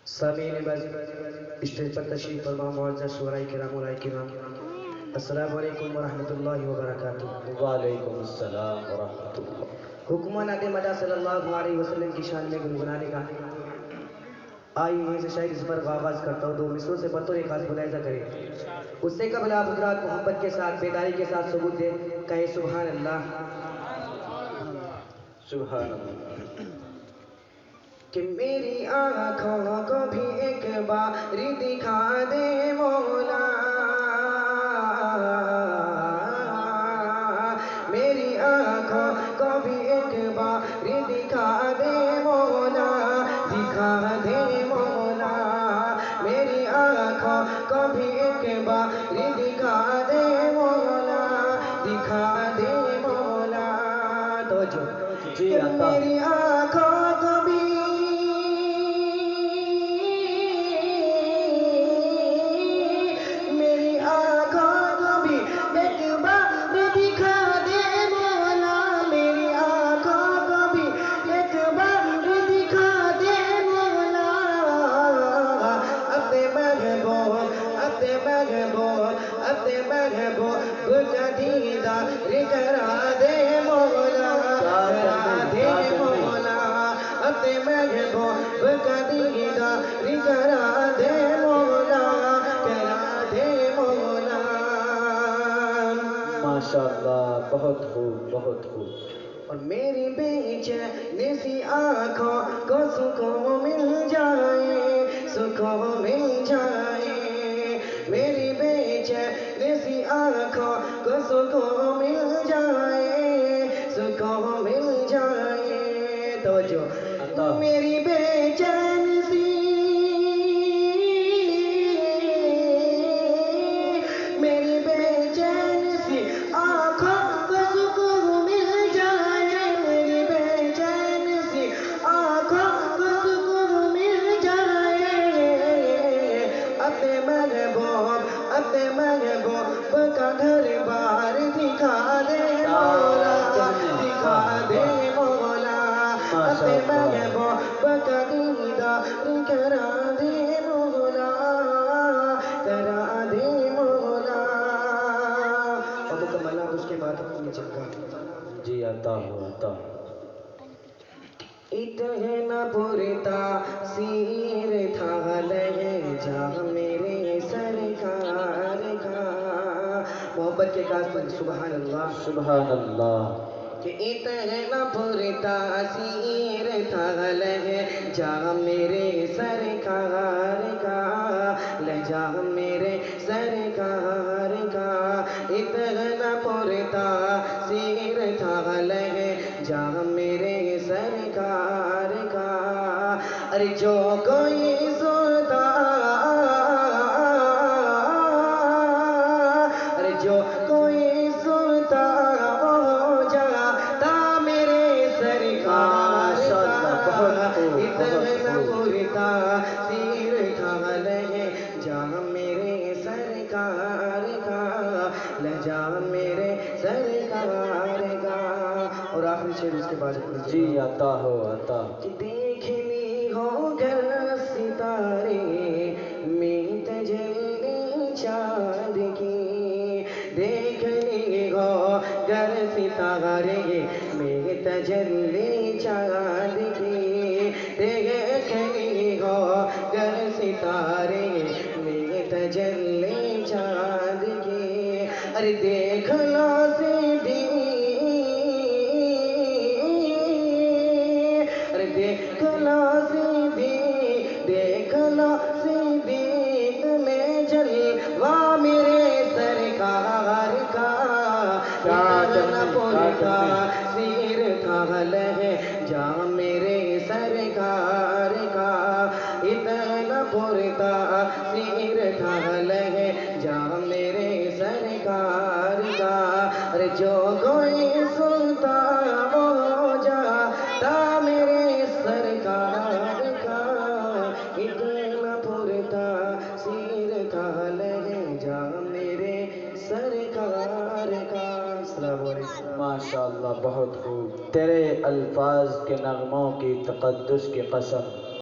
سامعین بس اسٹیج پر تشریف فرما معزز شعراء کرام علماء کرام، السلام علیکم ورحمۃ اللہ وبرکاتہ۔ وعلیکم السلام ورحمۃ اللہ۔ حکم ناد مدہ صلی اللہ علیہ وسلم کی شان میں گنگنانے کا آئی ہوئی سے شاید اس پر آغاز کرتا ہوں، دو مصروں سے بطور خاص ملاحظہ کریں۔ اس سے قبل آپ حضرات محبت کے ساتھ بیداری کے ساتھ ثبوت دیں، کہیں سبحان اللہ سبحان اللہ۔ کہ میری آنکھوں کو بھی ایک بار دکھا دے مولا، میری آنکھوں کو بھی ایک بار دکھا دے مولا، دکھا دے مولا، میری آنکھوں کو بھی ایک بار دکھا دے مولا، دکھا دے مولا۔ توجہ کہ میری آنکھوں کو بھی کا دیدار کرا دے مولا، کرا دے مولا، اپنے محبوب کا دیدار کرا دے مولا، کرا دے مولا۔ ماشاءاللہ، بہت خوب بہت خوب۔ اور میری بے چین سی آنکھوں کو سکون مل جائے، سکون مل جائے، میری بے چین سی آنکھوں کو سکون مل جائے، سکون مل جائے۔ توجہ میری بے چین سی، میری بے چین سی آنکھوں کو سکون مل جائے، میری بے چین سی آنکھوں کو سکون مل جائے، اپنے محبوب کا گھر بار دکھا دے مولا، دکھا دے مولا، اپنے محبوب کا دیدار کرا دے مولا، کرا دے مولا۔ اور مکمل آپ اس کے بعد اپنی جگہ جی عطا ہو عطا ہو۔ اتنا پرتاثیر تھا لہجہ میرے سرکار کا، محبت کے قاسم سبحان اللہ سبحان اللہ۔ کہ اتنا پرتاثیر تھا لہجہ میرے سرکار کا، لہجہ میرے سرکار کا، اتنا پرتاثیر تھا لہجہ میرے سرکار کا۔ ارے جو کوئی سنتا، ارے جو کوئی سنتا وہ ہو جاتا میرے سرکار کا، اتنا پرتاثیر تھا لہجہ میرے سرکار کا، لہجہ میرے سرکار کا۔ اور آخری شعر اس کے بعد جی عطا ہو عطا ہو۔ کہ دیکھ لی ہو گر ستارے میں تجلی چاند کی، دیکھ لی ہو گر ستارے میں تجلی چاند کی، دیکھ لی ہو گر ستارے میں تجلی چاند کی، ارے دیکھ لو سیدھی، ارے دیکھ لو سیدھی، دیکھ لو سیدھی میں جلوہ میرے سرکار کا، اتنا پرتاثیر تھا لہجہ میرے سرکار کا، اتنا پرتاثیر تھا لہجہ میرے سرکار کا۔ ارے جو کوئی سنتا وہ ہو جاتا میرے سرکار کا، اتنا پرتاثیر تھا لہجہ میرے سرکار کا۔ السلام علیکم۔ ماشاءاللہ، بہت خوب۔ تیرے الفاظ کے نغموں کی تقدس کی قسم